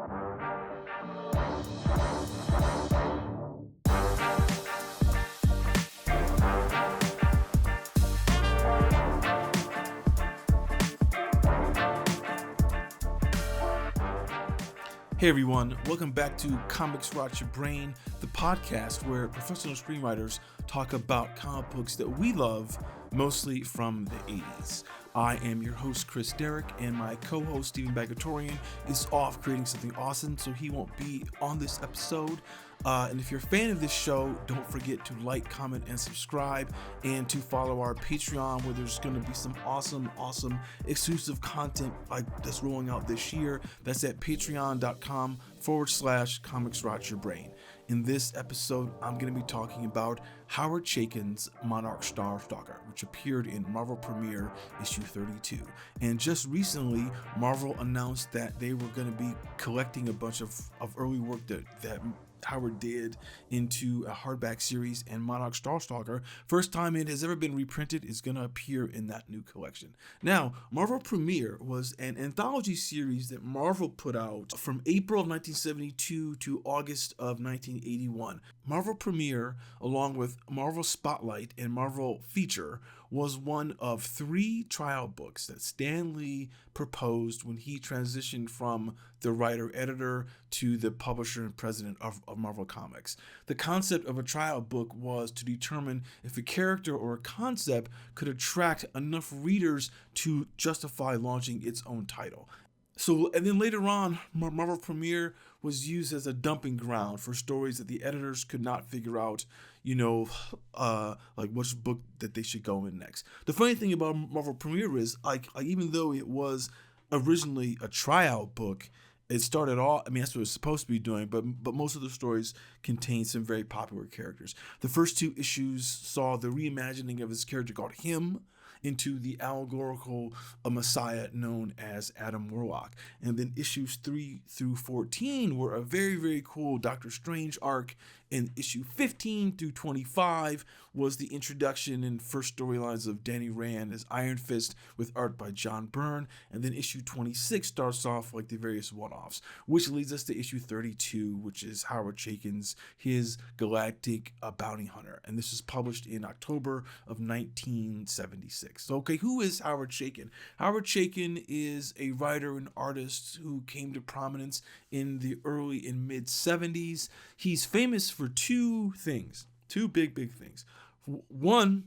Hey everyone, welcome back to Comics Rot Your Brain, the podcast where professional screenwriters talk about comic books that we love, mostly from the 80s. I am your host, Chris Derrick, and my co-host, Steven Bagatourian, is off creating something awesome, so he won't be on this episode. And if you're a fan of this show, don't forget to like, comment, and subscribe, and to follow our Patreon, where there's going to be some awesome exclusive content like that's rolling out this year. That's at patreon.com/Comics Rot Your Brain. In this episode, I'm going to be talking about Howard Chaykin's Monarch Starstalker, which appeared in Marvel Premiere issue 32. And just recently, Marvel announced that they were going to be collecting a bunch of early work that Howard did into a hardback series, and Monarch Starstalker, first time it has ever been reprinted, is going to appear in that new collection. Now, Marvel Premiere was an anthology series that Marvel put out from April of 1972 to August of 1981. Marvel Premiere, along with Marvel Spotlight and Marvel Feature, was one of 3 trial books that Stan Lee proposed when he transitioned from the writer-editor to the publisher and president of Marvel Comics. The concept of a trial book was to determine if a character or a concept could attract enough readers to justify launching its own title. So, and then later on, Marvel Premiere was used as a dumping ground for stories that the editors could not figure out, like which book that they should go in next. The funny thing about Marvel Premiere is, like even though it was originally a tryout book, it started off, that's what it was supposed to be doing, but most of the stories contained some very popular characters. The first 2 issues saw the reimagining of this character called Him into the allegorical messiah known as Adam Warlock. And then issues 3 through 14 were a very, very cool Doctor Strange arc, and issue 15 through 25 was the introduction and first storylines of Danny Rand as Iron Fist with art by John Byrne, and then issue 26 starts off like the various one-offs, which leads us to issue 32, which is Howard Chaykin's his Galactic Bounty Hunter, and this was published in October of 1976. So, okay, who is Howard Chaykin? Howard Chaykin is a writer and artist who came to prominence in the early and mid 70s. He's famous for 2 things, 2 big things. One,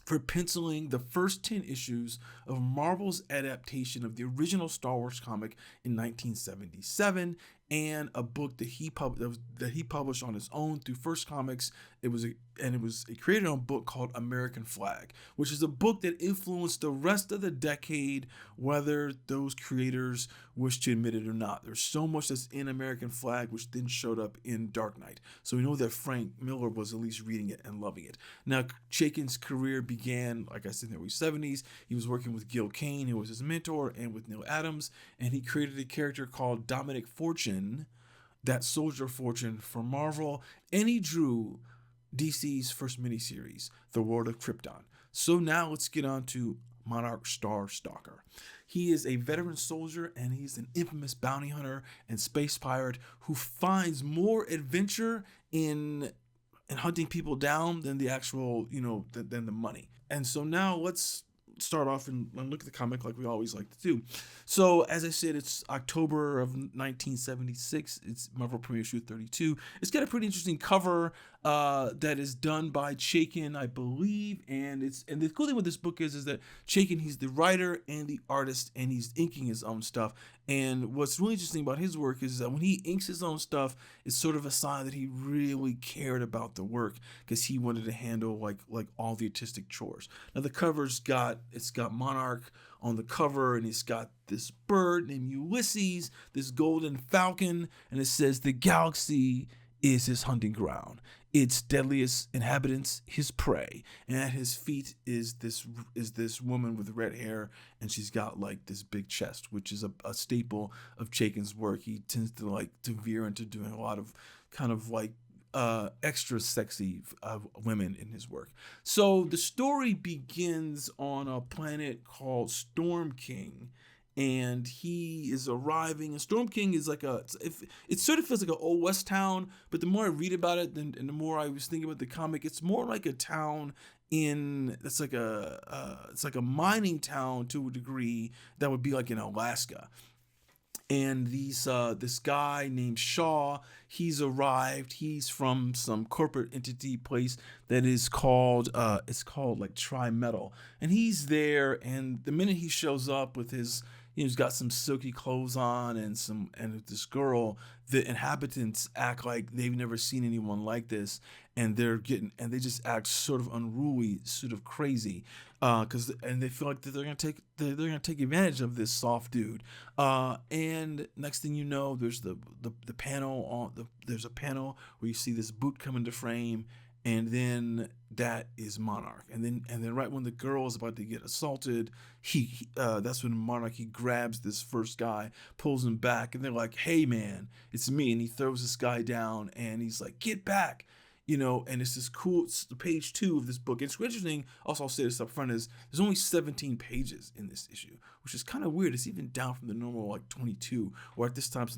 for penciling the first 10 issues of Marvel's adaptation of the original Star Wars comic in 1977, and a book that he published on his own through First Comics. It was a created on a book called American Flag, which is a book that influenced the rest of the decade, whether those creators wish to admit it or not. There's so much that's in American Flag, which then showed up in Dark Knight. So we know that Frank Miller was at least reading it and loving it. Now, Chaykin's career began, like I said, in the early 70s. He was working with Gil Kane, who was his mentor, and with Neil Adams, and he created a character called Dominic Fortune, that Soldier Fortune, for Marvel, and he drew DC's first miniseries, The World of Krypton. So now let's get on to Monarch Starstalker. He is a veteran soldier, and he's an infamous bounty hunter and space pirate who finds more adventure in hunting people down than the actual, than the money. And so now let's start off and look at the comic like we always like to do. So, as I said, it's October of 1976. It's Marvel Premiere issue 32. It's got a pretty interesting cover that is done by Chaykin, I believe. And the cool thing with this book is that Chaykin, he's the writer and the artist, and he's inking his own stuff. And what's really interesting about his work is that when he inks his own stuff, it's sort of a sign that he really cared about the work, because he wanted to handle like all the artistic chores. Now the cover's got Monarch on the cover, and it's got this bird named Ulysses, this golden falcon, and it says the galaxy is his hunting ground, its deadliest inhabitants his prey, and at his feet is this woman with red hair, and she's got like this big chest, which is a staple of Chaykin's work. He tends to veer into doing a lot of kind of like extra sexy women in his work. So the story begins on a planet called Storm King, and he is arriving. And Storm King is like it sort of feels like an old west town, but the more I read about it, and the more I was thinking about the comic, it's more like a town it's like a mining town to a degree that would be like in Alaska. And this guy named Shaw, he's arrived. He's from some corporate entity place that is called it's called like Trimetal, and he's there. And the minute he shows up with his, he's got some silky clothes on and this girl, the inhabitants act like they've never seen anyone like this, and they just act sort of unruly, sort of crazy, and they feel like that they're gonna take advantage of this soft dude. And next thing you know, there's the panel there's a panel where you see this boot come into frame, and then that is Monarch. And then right when the girl is about to get assaulted, that's when Monarch, he grabs this first guy, pulls him back, and they're like, "Hey man, it's me," and he throws this guy down, and he's like, "Get back." And it's this cool, it's the page 2 of this book. It's interesting, also I'll say this up front, is there's only 17 pages in this issue, which is kind of weird. It's even down from the normal like 22, or at this time,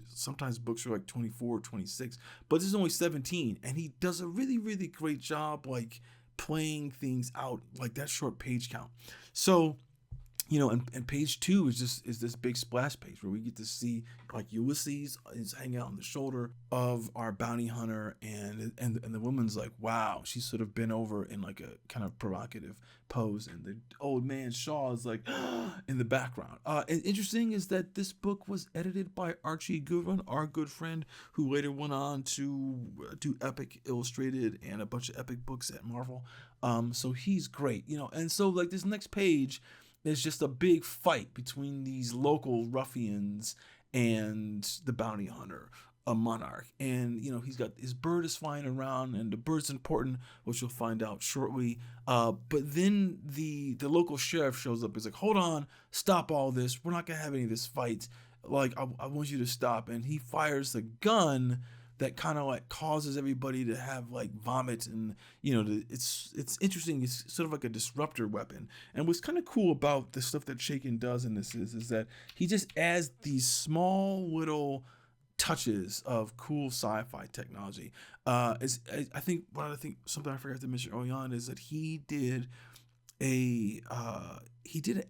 sometimes books are like 24 or 26, but there's only 17, and he does a really, really great job like playing things out, like that short page count. So, and page 2 is this big splash page where we get to see like Ulysses is hanging out on the shoulder of our bounty hunter, and the woman's like, wow, she's sort of bent over in like a kind of provocative pose, and the old man Shaw is like in the background. And interesting is that this book was edited by Archie Goodwin, our good friend, who later went on to do Epic Illustrated and a bunch of Epic books at Marvel. So he's great, and so like this next page, there's just a big fight between these local ruffians and the bounty hunter, a Monarch. And, he's got his bird is flying around, and the bird's important, which you'll find out shortly. But then the local sheriff shows up. He's like, hold on, stop all this. We're not going to have any of this fight. Like, I want you to stop. And he fires the gun that kind of like causes everybody to have like vomit, and it's interesting. It's sort of like a disruptor weapon. And what's kind of cool about the stuff that Chaykin does in this is that he just adds these small little touches of cool sci-fi technology. I think something I forgot to mention early on is that he did an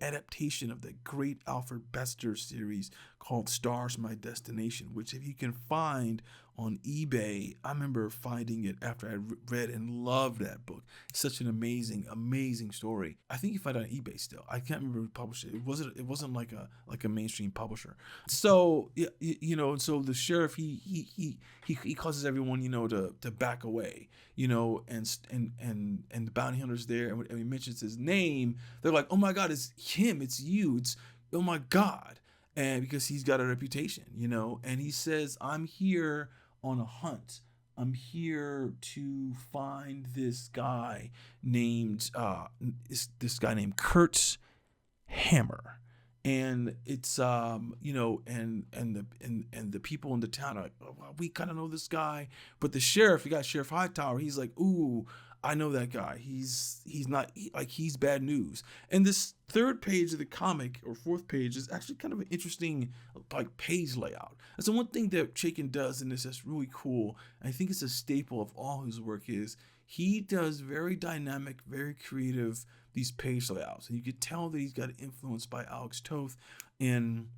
adaptation of the great Alfred Bester series called Stars My Destination, which if you can find on eBay, I remember finding it after I read and loved that book. It's such an amazing story. I think you find it on eBay still. I can't remember who published it. It wasn't like a mainstream publisher. So so the sheriff he causes everyone to back away, and the bounty hunter's there, and when he mentions his name, they're like, oh my God, it's him, it's you, it's oh my God. And because he's got a reputation, and he says, I'm here on a hunt. I'm here to find this guy named Kurt Hammer. And it's and the people in the town are like, oh, well, we kind of know this guy, but the sheriff, you got Sheriff Hightower, he's like, ooh, I know that guy. He's bad news. And this third page of the comic, or fourth page, is actually kind of an interesting like page layout. That's the one thing that Chaykin does in this that's really cool. And I think it's a staple of all his work is he does very dynamic, very creative these page layouts, and you could tell that he's got influence by Alex Toth, and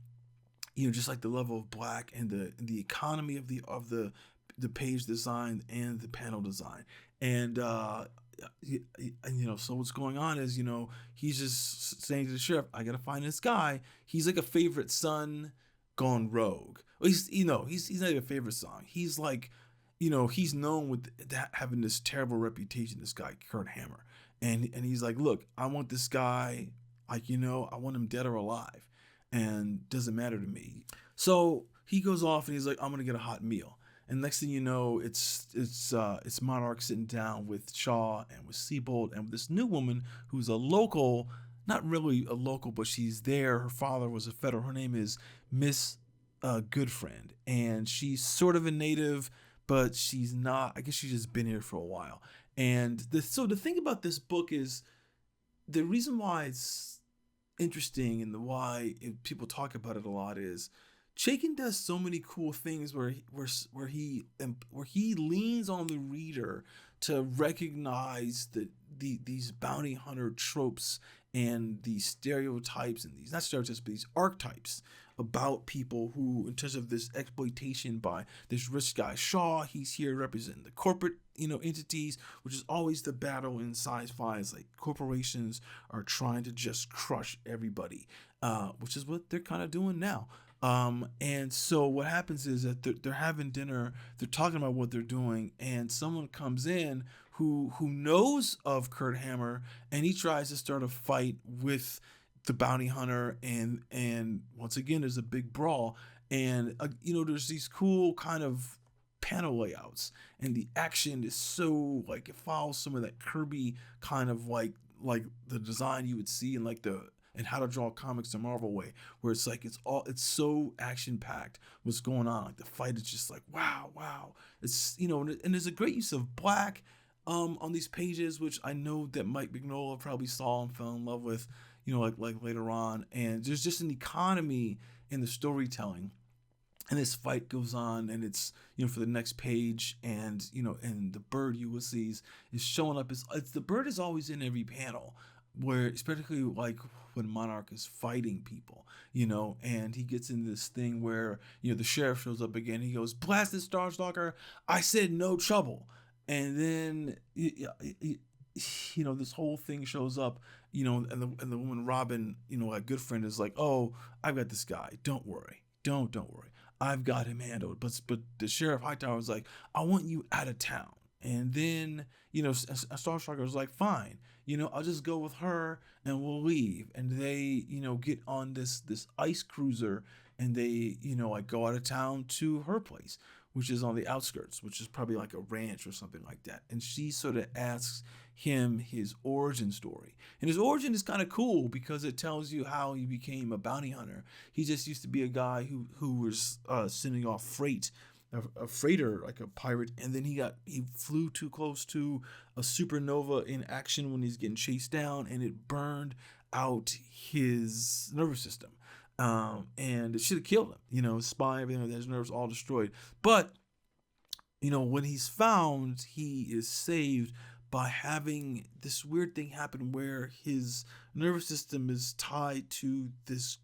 just like the level of black and the economy of the page design and the panel design. And so what's going on is he's just saying to the sheriff, I gotta find this guy. He's like a favorite son gone rogue. Well, he's not even a favorite son. He's like, he's known with that, having this terrible reputation, this guy Kurt Hammer. And he's like, look, I want this guy, I want him dead or alive, and doesn't matter to me. So he goes off and he's like, I'm gonna get a hot meal. And next thing you know, it's Monarch sitting down with Shaw and with Siebold and with this new woman who's a local, not really a local, but she's there. Her father was a federal. Her name is Miss Goodfriend, and she's sort of a native, but she's not. I guess she's just been here for a while. And the thing about this book is the reason why it's interesting and people talk about it a lot is Chaykin does so many cool things where he leans on the reader to recognize these bounty hunter tropes and these stereotypes and these, not stereotypes, but these archetypes about people who, in terms of this exploitation by this rich guy Shaw. He's here representing the corporate, entities, which is always the battle in sci-fi. Is like corporations are trying to just crush everybody, which is what they're kind of doing now. And so what happens is that they're having dinner, they're talking about what they're doing, and someone comes in who knows of Kurt Hammer, and he tries to start a fight with the bounty hunter, and once again there's a big brawl, and there's these cool kind of panel layouts, and the action is so like it follows some of that Kirby kind of like the design you would see in like and How to Draw Comics the Marvel way, where it's like it's so action packed what's going on. Like the fight is just like wow. It's and there's a great use of black on these pages, which I know that Mike Mignola probably saw and fell in love with, like later on. And there's just an economy in the storytelling. And this fight goes on, and it's for the next page, and and the bird Ulysses is showing up. The bird is always in every panel, where especially like when Monarch is fighting people, and he gets in this thing where the sheriff shows up again. He goes, "Blast this Starstalker! I said no trouble." And then this whole thing shows up, and the woman Robin, a good friend, is like, "Oh, I've got this guy. Don't worry, don't worry. I've got him handled." But the sheriff Hightower was like, "I want you out of town." And then, Starstalker was like, "Fine, I'll just go with her and we'll leave." And they, get on this ice cruiser, and they, like go out of town to her place, which is on the outskirts, which is probably like a ranch or something like that. And she sort of asks him his origin story. And his origin is kind of cool because it tells you how he became a bounty hunter. He just used to be a guy who was sending off a freighter, like a pirate, and then he flew too close to a supernova in action when he's getting chased down, and it burned out his nervous system. And it should have killed him, his spine, everything, his nerves all destroyed. But, when he's found, he is saved by having this weird thing happen where his nervous system is tied to this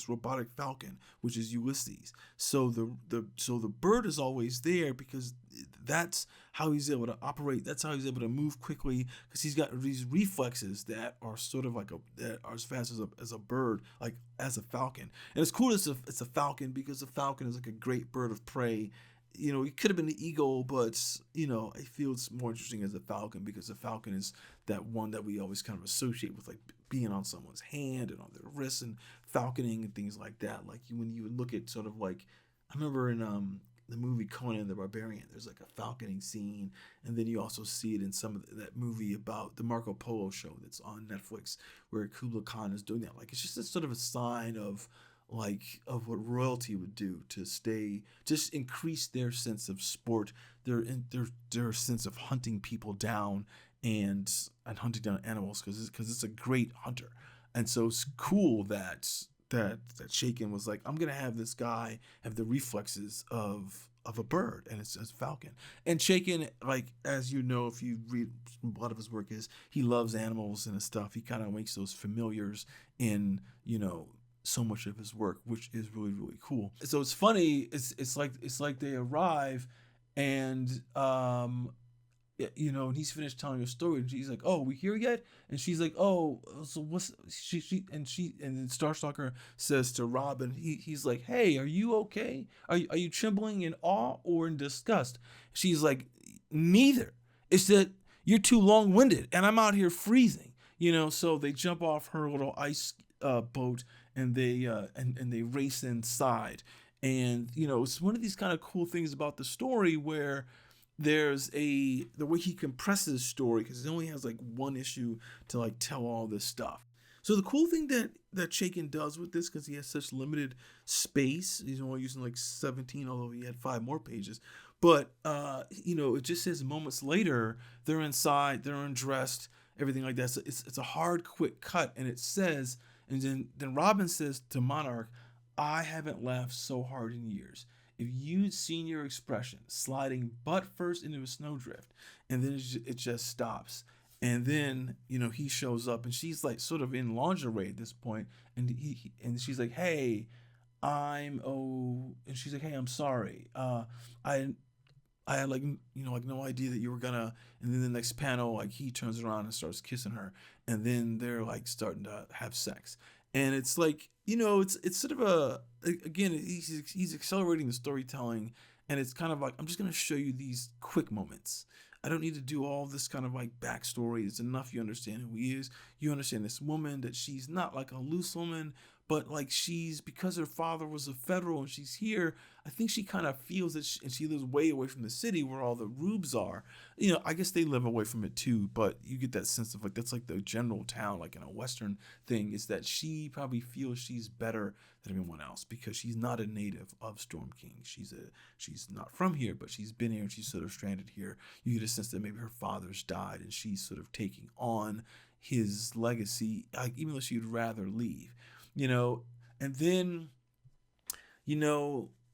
robotic falcon, which is Ulysses. So the bird is always there because that's how he's able to operate. That's how he's able to move quickly, because he's got these reflexes that are sort of like that are as fast as a bird, like as a falcon. And it's cool it's a falcon, because the falcon is like a great bird of prey. It could have been the eagle, but I feel it's more interesting as a falcon, because the falcon is that one that we always kind of associate with like being on someone's hand and on their wrists and falconing and things like that. Like when you would look at sort of like, I remember in the movie Conan the Barbarian, there's like a falconing scene, and then you also see it in some of that movie about the Marco Polo show that's on Netflix, where Kublai Khan is doing that. Like it's just a sort of a sign of what royalty would do to just increase their sense of sport, their sense of hunting people down and hunting down animals, because it's a great hunter. And so it's cool that Chaykin was like, I'm gonna have this guy have the reflexes of a bird, and it's a falcon. And Chaykin, like, as you know, if you read a lot of his work, is he loves animals and stuff. He kind of makes those familiars in so much of his work, which is really, really cool. So it's funny. It's like they arrive, and and he's finished telling a story, and she's like, "Oh, we here yet?" And she's like, "Oh, so what's she?" And then Starstalker says to Robin, he's like, "Hey, are you okay? Are you trembling in awe or in disgust?" She's like, "Neither. It's that you're too long-winded, and I'm out here freezing." So they jump off her little ice boat, and they and they race inside. And it's one of these kind of cool things about the story where there's the way he compresses story, because he only has like one issue to like tell all this stuff. So the cool thing that Chaykin does with this, because he has such limited space, he's only using like 17, although he had 5 more pages. But it just says moments later they're inside, they're undressed, everything like that. So it's a hard, quick cut, and it says And then Robin says to Monarch, I haven't laughed so hard in years. If you'd seen your expression, sliding butt first into a snowdrift, and then it just stops. And then, he shows up and she's like sort of in lingerie at this point, and and she's like, hey, and she's like, hey, I'm sorry. I I had like no idea that you were gonna. And then the next panel, like he turns around and starts kissing her, and then they're like starting to have sex, and it's like it's sort of again he's accelerating the storytelling, and it's kind of like I'm just gonna show you these quick moments. I don't need to do all this kind of like backstory. It's enough you understand who he is. You understand this woman, that she's not like a loose woman, but like she's, because her father was a federal and she's here, I think she kind of feels that and she lives way away from the city where all the rubes are. I guess they live away from it too, but you get that sense of like that's like the general town, like in a Western thing, is that she probably feels she's better than everyone else because she's not a native of Storm King. She's not from here, but she's been here and she's sort of stranded here. You get a sense that maybe her father's died and she's sort of taking on his legacy, like, even though she'd rather leave. And then,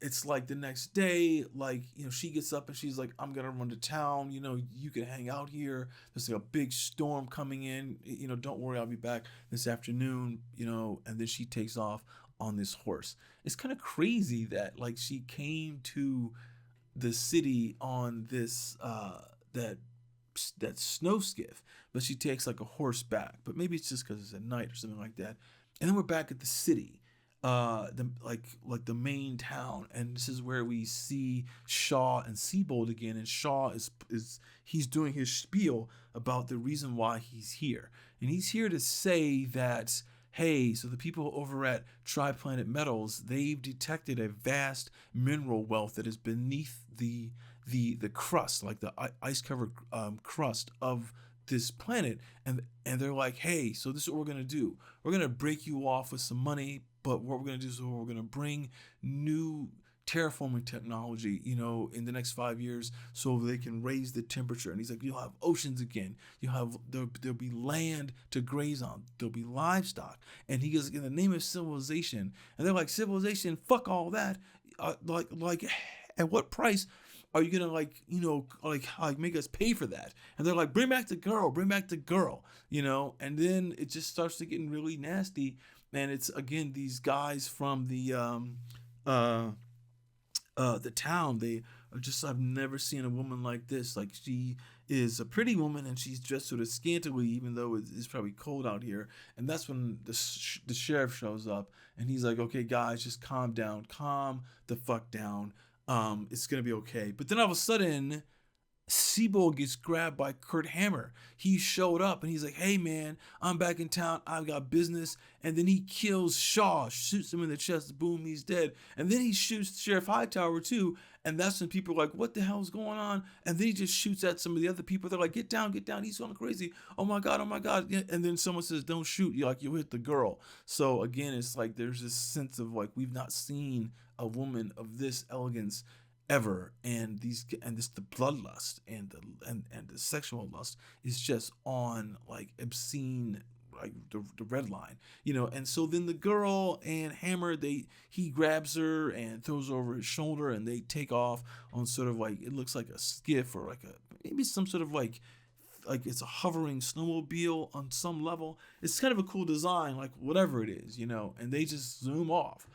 it's like the next day, like, she gets up and she's like, I'm going to run to town. You can hang out here. There's like a big storm coming in. Don't worry, I'll be back this afternoon, and then she takes off on this horse. It's kind of crazy that like she came to the city on this, that snow skiff, but she takes like a horse back. But maybe it's just because it's at night or something like that. And then we're back at the city, the main town, and this is where we see Shaw and Siebold again. And Shaw is he's doing his spiel about the reason why he's here, and he's here to say that, hey, so the people over at Triplanet Metals, they've detected a vast mineral wealth that is beneath the crust, like the ice covered crust of this planet, and they're like, hey, so this is what we're gonna do. We're gonna break you off with some money, but what we're gonna do is we're gonna bring new terraforming technology, in the next 5 years, so they can raise the temperature. And he's like, you'll have oceans again. There'll be land to graze on. There'll be livestock. And he goes, in the name of civilization. And they're like, civilization, fuck all that. Like, at what price are you gonna like make us pay for that? And they're like, bring back the girl, and then it just starts to getting really nasty. And it's again these guys from the town. They are just, I've never seen a woman like this. Like, she is a pretty woman and she's dressed sort of scantily, even though it's probably cold out here. And that's when the sheriff shows up and he's like, okay guys, just calm the fuck down. It's gonna be okay. But then all of a sudden, Siebold gets grabbed by Kurt Hammer. He showed up and he's like, hey man, I'm back in town, I've got business. And then he kills Shaw, shoots him in the chest, boom, he's dead. And then he shoots Sheriff Hightower too. And that's when people are like, what the hell's going on? And then he just shoots at some of the other people. They're like, get down, he's going crazy. Oh my God. And then someone says, don't shoot, you'll hit the girl. So again, it's like there's this sense of like, we've not seen a woman of this elegance ever, and the bloodlust and the sexual lust is just on like obscene, like the red line, and so then the girl and Hammer, he grabs her and throws her over his shoulder, and they take off on sort of like, it looks like a skiff or like maybe some sort of like it's a hovering snowmobile on some level. It's kind of a cool design, like whatever it is, and they just zoom off.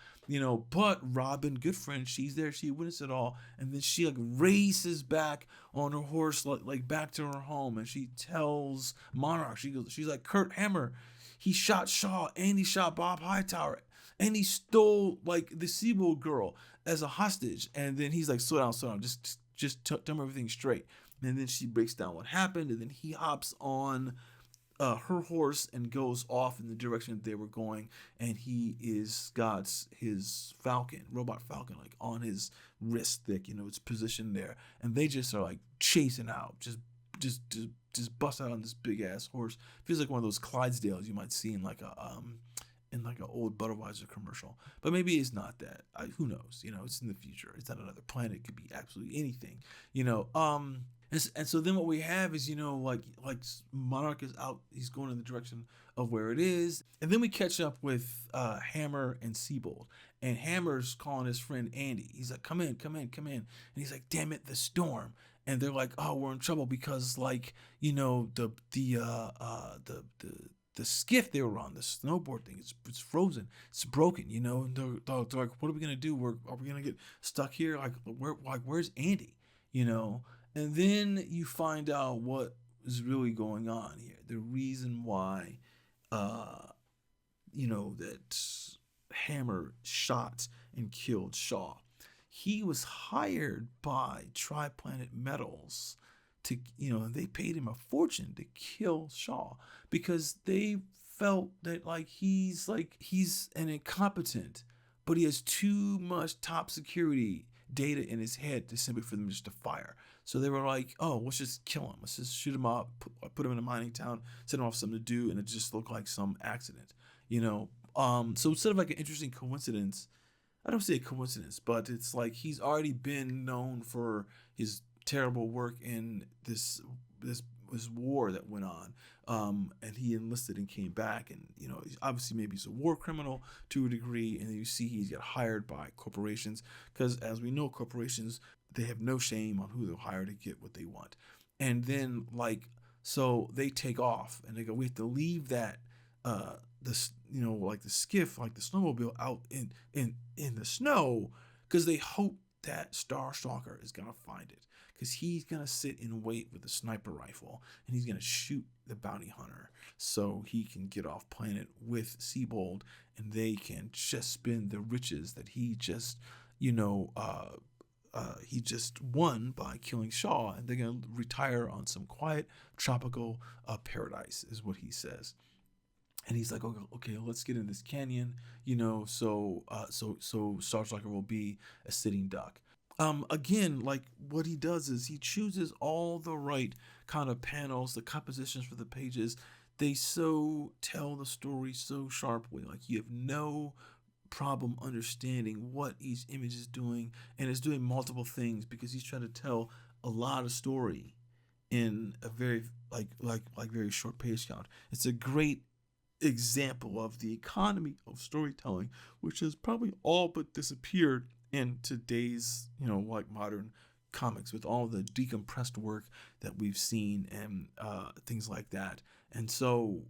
But Robin, good friend, she's there, she witnessed it all, and then she like races back on her horse, like back to her home, and she tells Monarch, she's like, Kurt Hammer, he shot Shaw and he shot Bob Hightower, and he stole like the Siebold girl as a hostage. And then he's like, slow down, just tell me everything straight. And then she breaks down what happened, and then he hops on her horse and goes off in the direction that they were going, and he got his robot falcon, like on his wrist thick, it's positioned there, and they just are like chasing out, just bust out on this big ass horse. Feels like one of those Clydesdales you might see in like an old Budweiser commercial, but maybe it's not that. Who knows? It's in the future. It's not another planet. It could be absolutely anything. And so then what we have is, like Monarch is out, he's going in the direction of where it is. And then we catch up with Hammer and Siebold. And Hammer's calling his friend Andy. He's like, come in, come in, come in. And he's like, damn it, the storm. And they're like, oh, we're in trouble because, like, the skiff they were on, the snowboard thing, it's frozen, it's broken, and they're like, what are we gonna do? Are we gonna get stuck here? Where's Andy? And then you find out what is really going on here. The reason why, that Hammer shot and killed Shaw. He was hired by Triplanet Metals to, they paid him a fortune to kill Shaw because they felt that he's an incompetent, but he has too much top security data in his head to simply for them just to fire. So they were like, oh, let's just kill him. Let's just shoot him up, put him in a mining town, send him off something to do, and it just looked like some accident, So instead of like an interesting coincidence, I don't say a coincidence, but it's like he's already been known for his terrible work in this war that went on, and he enlisted and came back, and obviously maybe he's a war criminal to a degree, and then you see he's got hired by corporations because, as we know, corporations, they have no shame on who they'll hire to get what they want. And then so they take off and they go, we have to leave that the skiff, like the snowmobile, out in the snow because they hope that Starstalker is gonna find it because he's gonna sit and wait with a sniper rifle and he's gonna shoot the bounty hunter so he can get off planet with Siebold and they can just spend the riches that he just he just won by killing Shaw, and they're gonna retire on some quiet tropical paradise, is what he says. And he's like, okay, let's get in this canyon, so Starstalker will be a sitting duck. Again, like what he does is he chooses all the right kind of panels, the compositions for the pages. They so tell the story so sharply, like you have no problem understanding what each image is doing, and it's doing multiple things because he's trying to tell a lot of story in a very very short page count. It's a great example of the economy of storytelling, which has probably all but disappeared in today's modern comics with all the decompressed work that we've seen and things like that. And so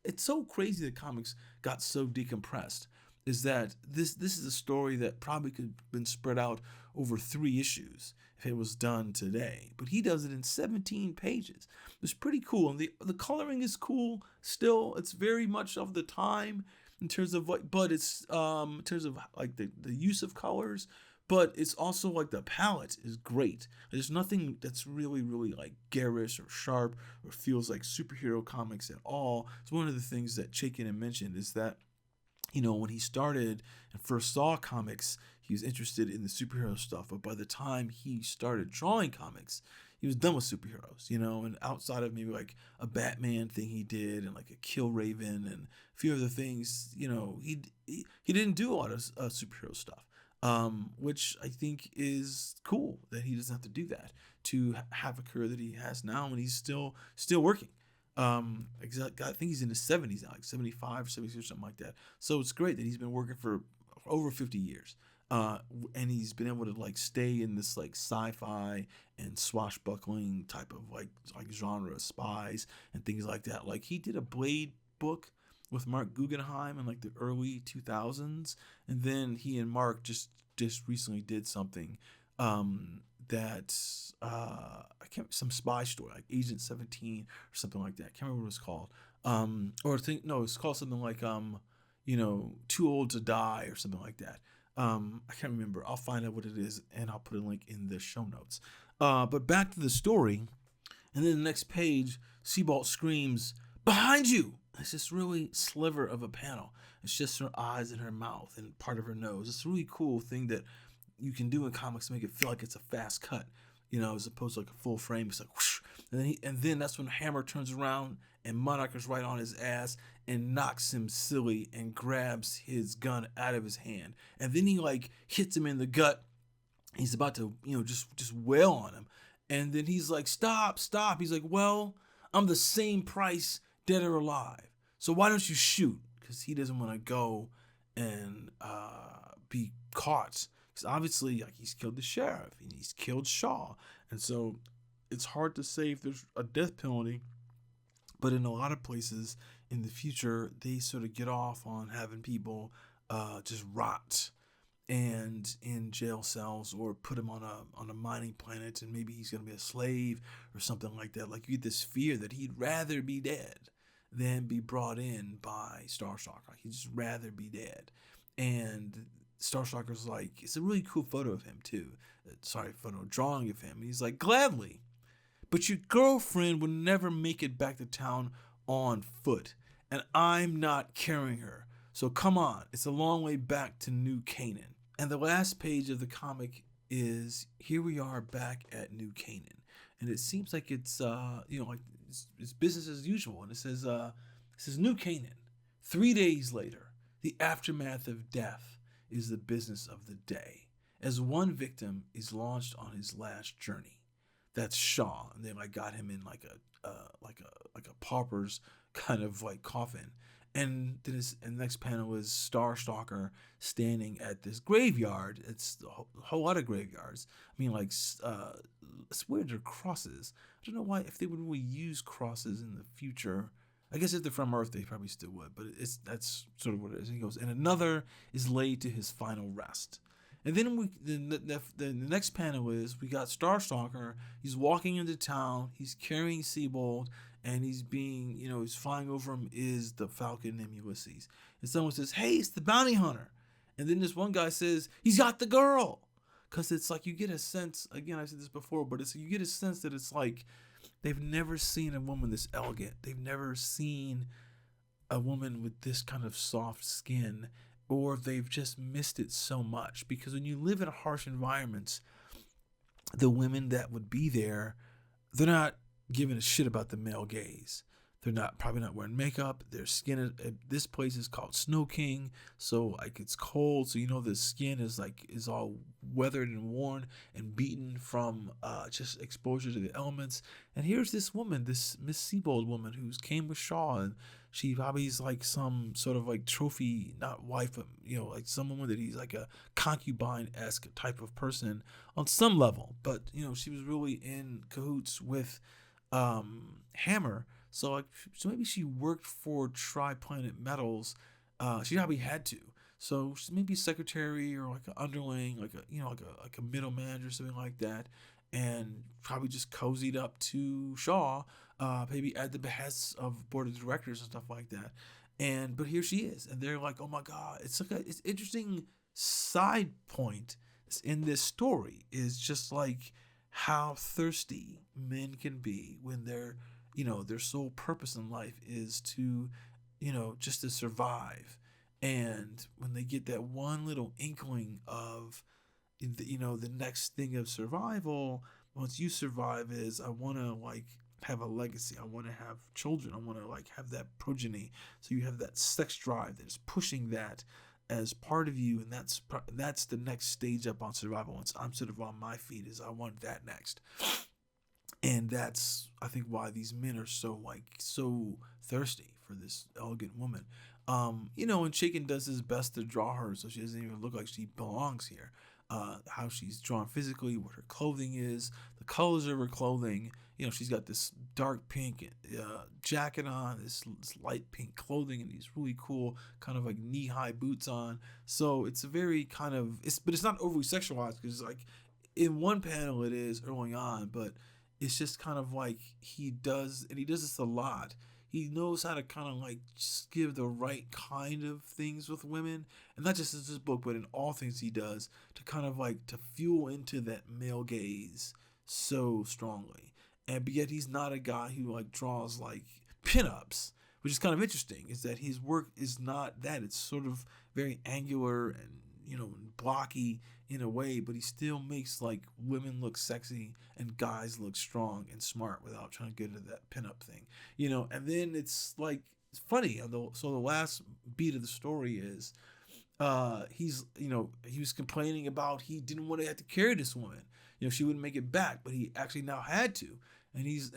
it's so crazy that comics got so decompressed, is that this is a story that probably could have been spread out over 3 issues if it was done today. But he does it in 17 pages. It's pretty cool. And the coloring is cool still. It's very much of the time in terms of but it's in terms of like the use of colors, but it's also like the palette is great. There's nothing that's really like garish or sharp or feels like superhero comics at all. It's one of the things that Chaykin had mentioned is that when he started and first saw comics, he was interested in the superhero stuff. But by the time he started drawing comics, he was done with superheroes, and outside of maybe like a Batman thing he did and like a Kill Raven and a few other things, he didn't do a lot of superhero stuff, which I think is cool that he doesn't have to do that to have a career that he has now, and he's still working. I think he's in his 70s now, like 75 or 76 or something like that. So it's great that he's been working for over 50 years. And he's been able to like stay in this like sci-fi and swashbuckling type of like genre of spies and things like that. Like he did a Blade book with Mark Guggenheim in like the early 2000s, and then he and Mark just recently did something that some spy story like Agent 17 or something like that. I can't remember what it was called. It's called something like Too Old to Die or something like that. I can't remember. I'll find out what it is and I'll put a link in the show notes. But back to the story, and then the next page, Siebold screams, "Behind you!" It's this really sliver of a panel. It's just her eyes and her mouth and part of her nose. It's a really cool thing that you can do in comics to make it feel like it's a fast cut, as opposed to like a full frame. It's like whoosh, and then that's when Hammer turns around and Monarch is right on his ass and knocks him silly and grabs his gun out of his hand, and then he like hits him in the gut. He's about to just wail on him, And then he's like, stop, stop. He's like, well, I'm the same price, dead or alive. So why don't you shoot? Because he doesn't want to go and be caught. Because obviously, like, he's killed the sheriff and he's killed Shaw. And so it's hard to say if there's a death penalty. But in a lot of places in the future, they sort of get off on having people just rot and in jail cells, or put him on a mining planet, and maybe he's gonna be a slave or something like that. Like, you get this fear that he'd rather be dead than be brought in by Starstalker. Like, he'd just rather be dead. And Starstalker's like, it's a really cool photo of him too. Drawing of him. And he's like, gladly, but your girlfriend would never make it back to town on foot, and I'm not carrying her. So come on, it's a long way back to New Canaan. And the last page of the comic is, here we are back at New Canaan. And it seems like it's, it's business as usual. And it says New Canaan. 3 days later, the aftermath of death is the business of the day, as one victim is launched on his last journey. That's Shaw, and they like got him in like a pauper's kind of like coffin. And then the next panel is Starstalker standing at this graveyard. It's a whole lot of graveyards. I mean, like, it's weird they're crosses. I don't know why, if they would really use crosses in the future. I guess if they're from Earth, they probably still would. But that's sort of what it is. And he goes, and another is laid to his final rest. And then the next panel is, we got Starstalker. He's walking into town. He's carrying Siebold, and he's being, he's flying over him is the Falcon named Ulysses. And someone says, hey, it's the bounty hunter. And then this one guy says, he's got the girl. Because it's like, you get a sense, again, I said this before, but you get a sense that it's like they've never seen a woman this elegant. They've never seen a woman with this kind of soft skin, or they've just missed it so much. Because when you live in harsh environments, the women that would be there, they're not giving a shit about the male gaze. They're probably not wearing makeup. Their skin, this place is called Snow King, so like it's cold. So the skin is all weathered and worn and beaten from just exposure to the elements. And here's this woman, this Miss Siebold woman, who's came with Shaw, and she probably is like some sort of like trophy, not wife, but like some woman that he's like a concubine-esque type of person on some level. But she was really in cahoots with Hammer. So maybe she worked for Tri-Planet Metals. She probably had to. So she's maybe secretary or like an underling, like a middle manager or something like that, and probably just cozied up to Shaw, maybe at the behest of board of directors and stuff like that. But here she is, and they're like, oh my god, it's interesting side point in this story is just like how thirsty men can be when they're, their sole purpose in life is to, just to survive. And when they get that one little inkling of, the next thing of survival, once you survive, is I want to like have a legacy. I want to have children. I want to like have that progeny. So you have that sex drive that is pushing that as part of you. And that's the next stage up on survival. Once I'm sort of on my feet, is I want that next. And that's, I think, why these men are so thirsty for this elegant woman. And Chaykin does his best to draw her so she doesn't even look like she belongs here. How she's drawn physically, what her clothing is, the colors of her clothing. She's got this dark pink jacket on, this light pink clothing, and these really cool kind of like knee-high boots on. So it's a very kind of, but it's not overly sexualized, because like in one panel it is early on, but it's just kind of like he does this a lot. He knows how to kind of like just give the right kind of things with women, and not just in this book, but in all things he does, to kind of like to fuel into that male gaze so strongly. And yet he's not a guy who like draws like pinups, which is kind of interesting, is that his work is not that. It's sort of very angular and blocky in a way, but he still makes like women look sexy and guys look strong and smart without trying to get into that pinup thing, And then it's like, it's funny. So the last beat of the story is he was complaining about he didn't want to have to carry this woman. She wouldn't make it back, but he actually now had to.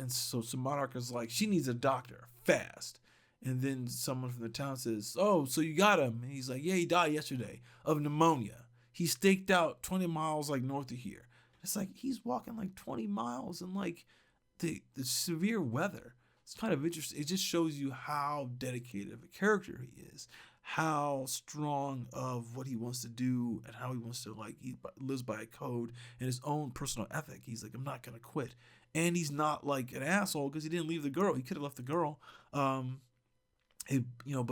So Monarch is like, she needs a doctor fast. And then someone from the town says, "Oh, so you got him?" And he's like, "Yeah, he died yesterday of pneumonia. He staked out 20 miles like north of here." It's like he's walking like 20 miles in like the severe weather. It's kind of interesting. It just shows you how dedicated of a character he is, how strong of what he wants to do, and how he wants to, like, he lives by a code and his own personal ethic. He's like, I'm not gonna quit, and he's not like an asshole because he didn't leave the girl. He could have left the girl, but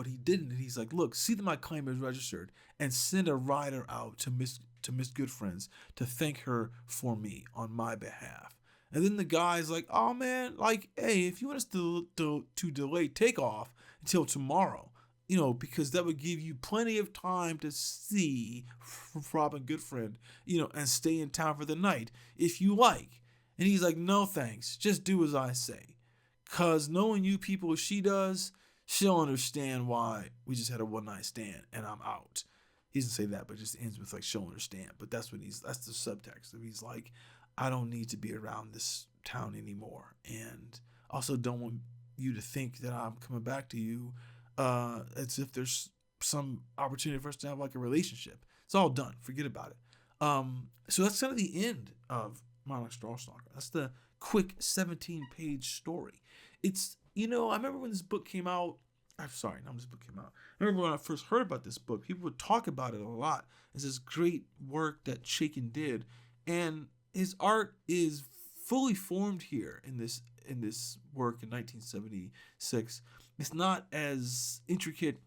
he didn't. And he's like, look, see that my claim is registered, and send a rider out to Miss Goodfriends to thank her for me on my behalf. And then the guy's like, oh man, like, hey, if you want us to delay takeoff until tomorrow, because that would give you plenty of time to see Robin Goodfriend, and stay in town for the night if you like. And he's like, no thanks, just do as I say. Cause knowing you people as she does, she'll understand why we just had a one night stand and I'm out. He doesn't say that, but it just ends with like, she'll understand. But that's the subtext. He's like, I don't need to be around this town anymore. And also don't want you to think that I'm coming back to you as if there's some opportunity for us to have like a relationship. It's all done. Forget about it. So that's kind of the end of Monarch Starstalker. That's the quick 17-page story. It's, I remember when this book came out. I'm sorry, not when this book came out. I remember when I first heard about this book, people would talk about it a lot. It's this great work that Chaykin did. And his art is fully formed here in this work in 1976. It's not as intricate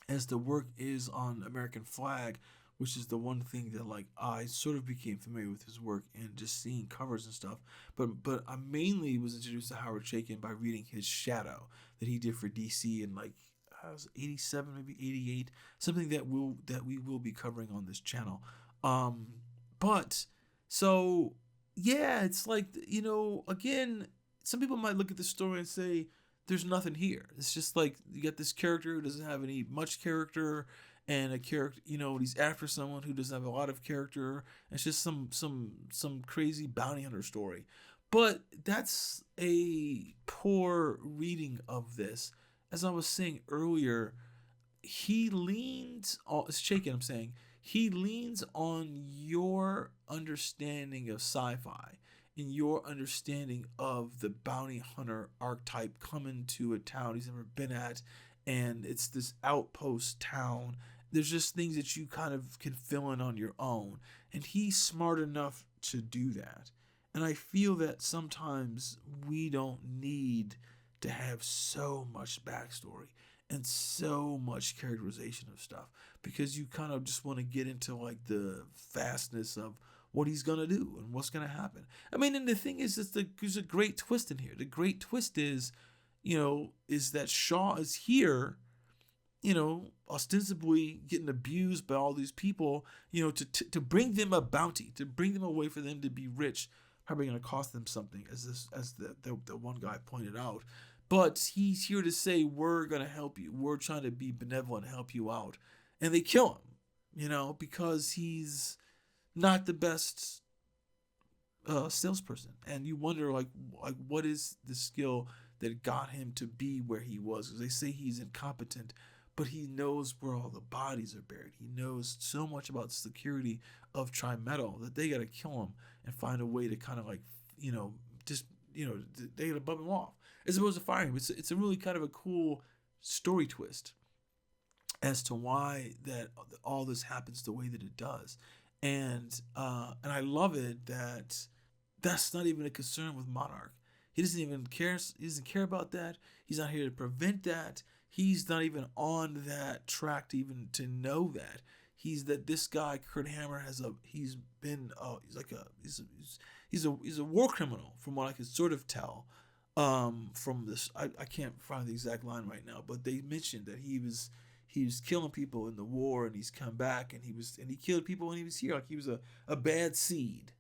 as the work is on American Flag, which is the one thing that like I sort of became familiar with his work and just seeing covers and stuff. But I mainly was introduced to Howard Chaykin by reading his Shadow that he did for DC in like it was 87, maybe 88, something that we will be covering on this channel. But so yeah, it's like, again, some people might look at the story and say there's nothing here. It's just like you got this character who doesn't have any much character, and a character, he's after someone who doesn't have a lot of character. It's just some crazy bounty hunter story. But that's a poor reading of this. As I was saying earlier, he leans on, it's Chaykin, I'm saying, he leans on your understanding of sci-fi and your understanding of the bounty hunter archetype coming to a town he's never been at, and it's this outpost town. There's just things that you kind of can fill in on your own, and he's smart enough to do that. And I feel that sometimes we don't need to have so much backstory and so much characterization of stuff, because you kind of just want to get into like the fastness of what he's going to do and what's going to happen. I mean, and the thing is, there's a great twist in here. The great twist is that Shaw is here, ostensibly getting abused by all these people, to bring them a bounty, to bring them a way for them to be rich, probably going to cost them something, as the one guy pointed out. But he's here to say, we're going to help you. We're trying to be benevolent and help you out. And they kill him, because he's not the best salesperson. And you wonder, like what is the skill that got him to be where he was? Because they say he's incompetent, but he knows where all the bodies are buried. He knows so much about the security of Trimetal that they got to kill him and find a way to kind of like, they got to bump him off as opposed to firing him. It's a really kind of a cool story twist as to why that all this happens the way that it does. And I love it that that's not even a concern with Monarch. He doesn't even care. He doesn't care about that. He's not here to prevent that. He's not even on that track to even to know that. This guy Kurt Hammer he's a war criminal, from what I can sort of tell. From this, I can't find the exact line right now, but they mentioned that he was killing people in the war, and he's come back, and he killed people when he was here. Like he was a bad seed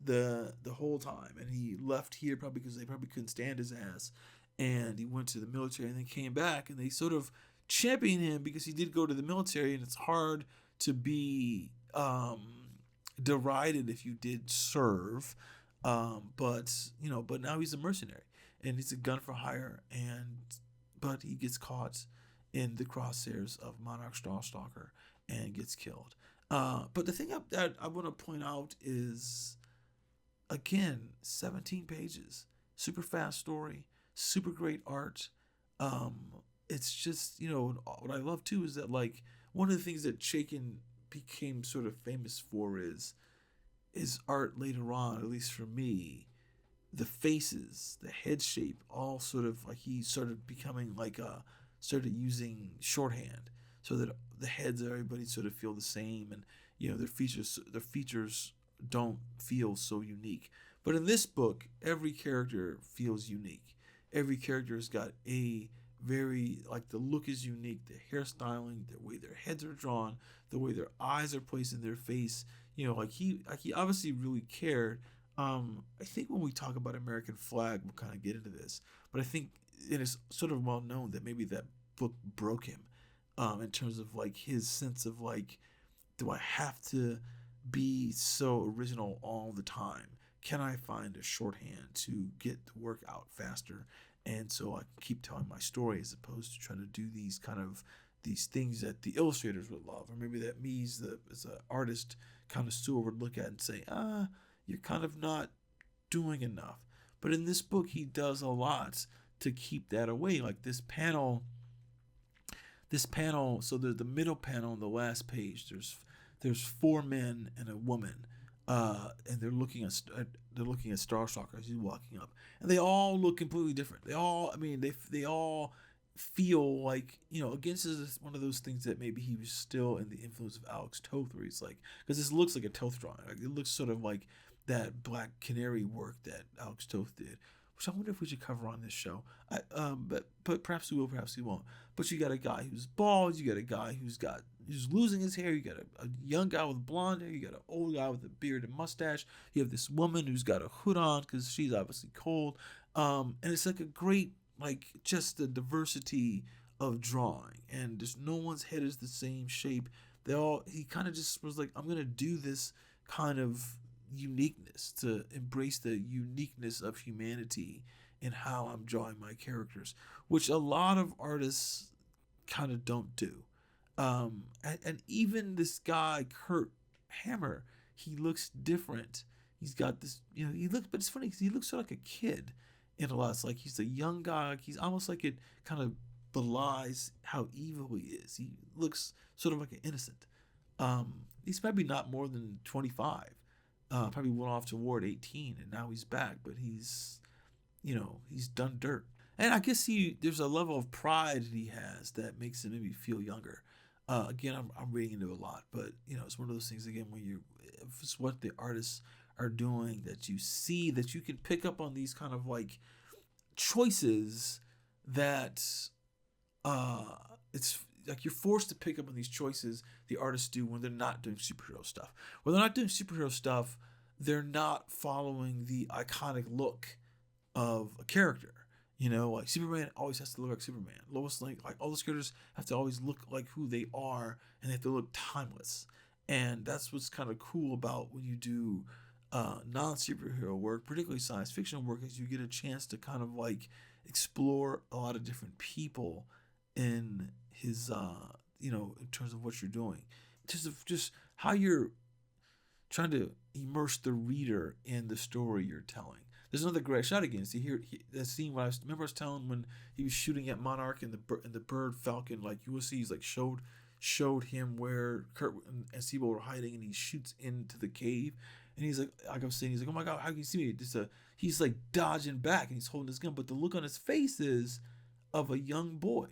the whole time, and he left here probably because they probably couldn't stand his ass, and he went to the military and then came back, and they sort of champion him because he did go to the military, and it's hard to be derided if you did serve. But now he's a mercenary, and he's a gun for hire, but he gets caught in the crosshairs of Monarch Starstalker and gets killed. But the thing that I want to point out is, again, 17 pages, super fast story, super great art. It's just, what I love too is that, like, one of the things that Chaykin became sort of famous for is art later on, at least for me. The faces, the head shape, all sort of like he started becoming started using shorthand so that the heads of everybody sort of feel the same, and their features don't feel so unique. But in this book, every character feels unique. Every character has got a very, like, the look is unique, the hairstyling, the way their heads are drawn, the way their eyes are placed in their face. He obviously really cared. I think when we talk about American Flag, we'll kind of get into this, but I think it is sort of well known that maybe that book broke him, in terms of like his sense of like, do I have to be so original all the time? Can I find a shorthand to get the work out faster? And so I can keep telling my story as opposed to trying to do these things that the illustrators would love, or maybe that me as an artist connoisseur would look at and say, you're kind of not doing enough. But in this book, he does a lot to keep that away. Like this panel, so there's the middle panel on the last page. There's 4 men and a woman, and they're looking at Starstalker as he's walking up, and they all look completely different. They all feel like, again, this is one of those things that maybe he was still in the influence of Alex Toth, where he's like, because this looks like a Toth drawing. Like, it looks sort of like that Black Canary work that Alex Toth did, which I wonder if we should cover on this show. But perhaps we will, perhaps we won't. But you got a guy who's bald, you got a guy who's losing his hair, you got a young guy with blonde hair, you got an old guy with a beard and mustache, you have this woman who's got a hood on because she's obviously cold. And it's like a great, like, just the diversity of drawing, and just no one's head is the same shape. He kind of just was like, I'm gonna do this kind of uniqueness to embrace the uniqueness of humanity in how I'm drawing my characters, which a lot of artists kind of don't do. And even this guy Kurt Hammer, he looks different. He's got this, but it's funny because he looks sort of like a kid in a lot. It's like he's a young guy. Like, he's almost like, it kind of belies how evil he is. He looks sort of like an innocent. He's probably not more than 25. Probably went off to war at 18, and now he's back, but he's done dirt. And I guess there's a level of pride that he has that makes him maybe feel younger. Again, I'm reading into a lot, but it's one of those things, again, when if it's what the artists are doing, that you see, that you can pick up on these kind of like choices that it's like you're forced to pick up on these choices the artists do when they're not doing superhero stuff. When they're not doing superhero stuff, they're not following the iconic look of a character. Like Superman always has to look like Superman. Lois Lane, like all those characters have to always look like who they are, and they have to look timeless. And that's what's kind of cool about when you do non-superhero work, particularly science fiction work, is you get a chance to kind of like explore a lot of different people in his, in terms of what you're doing, just how you're trying to immerse the reader in the story you're telling. There's another great shot again. See here, that scene when I was telling when he was shooting at Monarch and the bird Falcon, like Ulysses like showed him where Kurt and Siebold were hiding, and he shoots into the cave, and he's like I was saying, he's like, oh my god, how can you see me? He's like dodging back, and he's holding his gun, but the look on his face is of a young boy.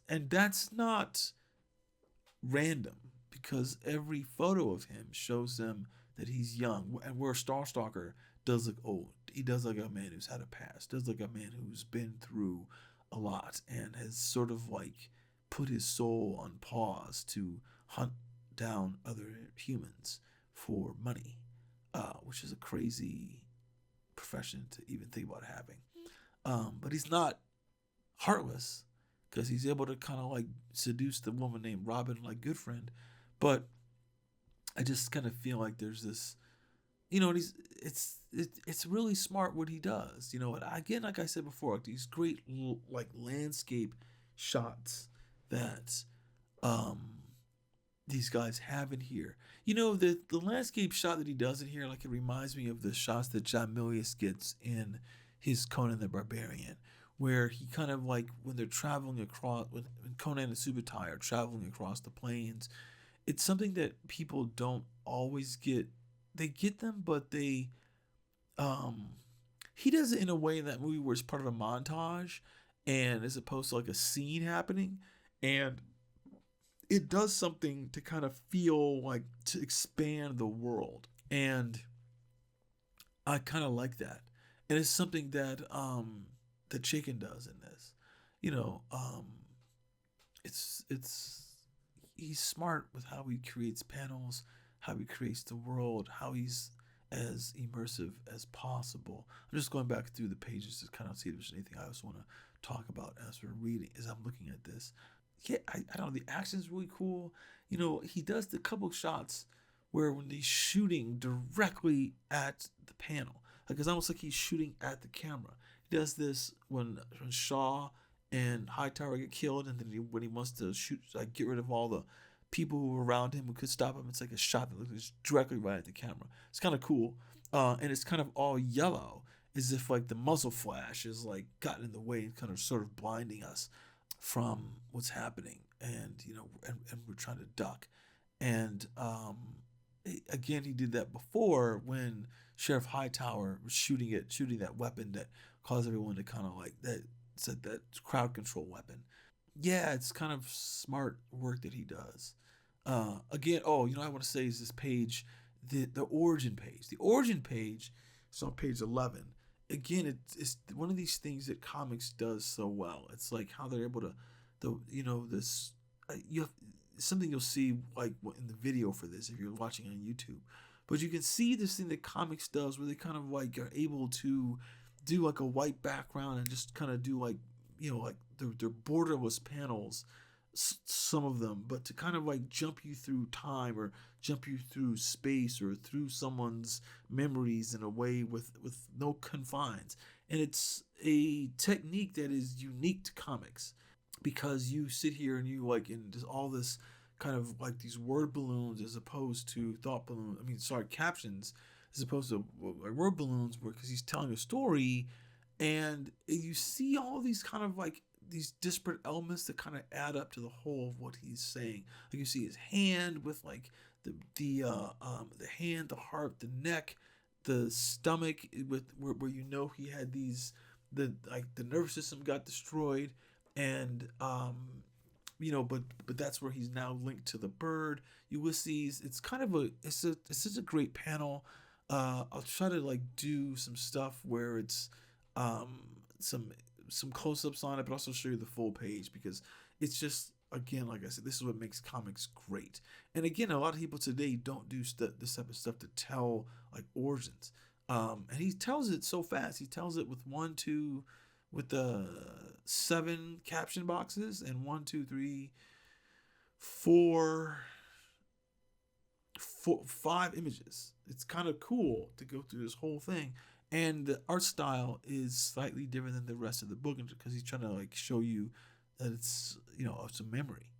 And that's not random, because every photo of him shows him that he's young, and where Starstalker does look old. He does look like a man who's had a past, does look like a man who's been through a lot and has sort of like put his soul on pause to hunt down other humans for money, which is a crazy profession to even think about having. But he's not heartless, because he's able to kind of like seduce the woman named Robin, like good friend. But I just kind of feel like there's this, it's really smart what he does, and again, like I said before, like these great like landscape shots that these guys have in here. The landscape shot that he does in here, like it reminds me of the shots that John Milius gets in his Conan the Barbarian, where he kind of like when they're traveling across, when Conan and Subutai are traveling across the plains, it's something that people don't always get. They get them, but he does it in a way in that movie where it's part of a montage, and as opposed to like a scene happening, and it does something to kind of feel like to expand the world, and I kind of like that, and it's something that that Chaykin does in this. It's he's smart with how he creates panels, how he creates the world, how he's as immersive as possible. I'm just going back through the pages to kind of see if there's anything I also want to talk about as we're reading, as I'm looking at this. Yeah, I don't know, the action's really cool. He does the couple shots where when he's shooting directly at the panel, like it's almost like he's shooting at the camera. He does this when Shaw and Hightower get killed, and then when he wants to shoot, like get rid of all the people who were around him who could stop him, it's like a shot that looks directly right at the camera. It's kind of cool, and it's kind of all yellow, as if like the muzzle flash is like gotten in the way and kind of sort of blinding us from what's happening, and and we're trying to duck. And again, he did that before when Sheriff Hightower was shooting that weapon that caused everyone to kind of like that crowd control weapon. Yeah, it's kind of smart work that he does. Again, I want to say is this page, the origin page. The origin page is on page 11. Again, it's one of these things that comics does so well. It's like how they're able to, this something you'll see like in the video for this if you're watching on YouTube. But you can see this thing that comics does where they kind of like are able to do like a white background and just kind of do like, like they're borderless panels, some of them, but to kind of like jump you through time or jump you through space or through someone's memories in a way with no confines. And it's a technique that is unique to comics, because you sit here and you like in just all this kind of like these word balloons as opposed to captions as opposed to word balloons, because he's telling a story, and you see all these kind of like these disparate elements that kind of add up to the whole of what he's saying. Like you see his hand with like the hand, the heart, the neck, the stomach, with where he had these the nervous system got destroyed, and but that's where he's now linked to the bird Ulysses. It's kind of it's such a great panel. I'll try to like do some stuff where it's some close-ups on it, but also show you the full page, because it's just, again, like I said, this is what makes comics great. And again, a lot of people today don't do this type of stuff to tell like origins, and he tells it so fast. He tells it with 7 caption boxes and 5 images. It's kind of cool to go through this whole thing. And the art style is slightly different than the rest of the book, because he's trying to like show you that it's it's a memory.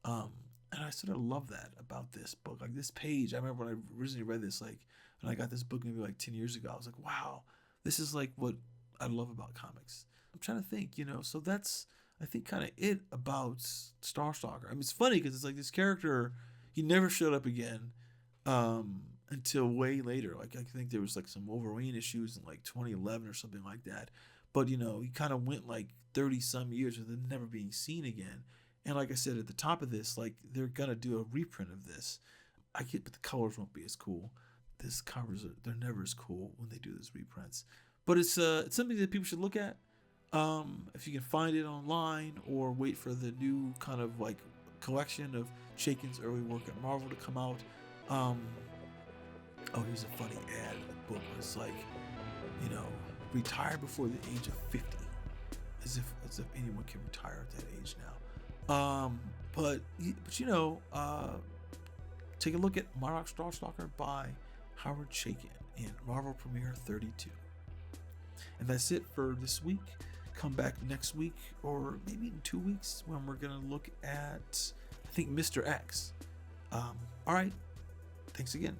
And I sort of love that about this book. Like this page, I remember when I originally read this, like when I got this book maybe like 10 years ago, I was like, wow, this is like what I love about comics. I'm trying to think, so that's, I think, kind of it about Starstalker. I mean, it's funny because it's like this character, he never showed up again until way later. Like I think there was like some Wolverine issues in like 2011 or something like that. But he kind of went like 30 some years with him never being seen again. And like I said at the top of this, like they're gonna do a reprint of this. I get, but the colors won't be as cool. This covers they're never as cool when they do these reprints. But it's something that people should look at. If you can find it online, or wait for the new kind of like collection of Chaykin's early work at Marvel to come out. Here's a funny ad in the book. It's like, retire before the age of 50. as if anyone can retire at that age now. But take a look at Monarch Starstalker by Howard Chaykin in Marvel Premiere 32. And that's it for this week. Come back next week, or maybe in 2 weeks, when we're gonna look at, I think, Mr. X. All right. Thanks again.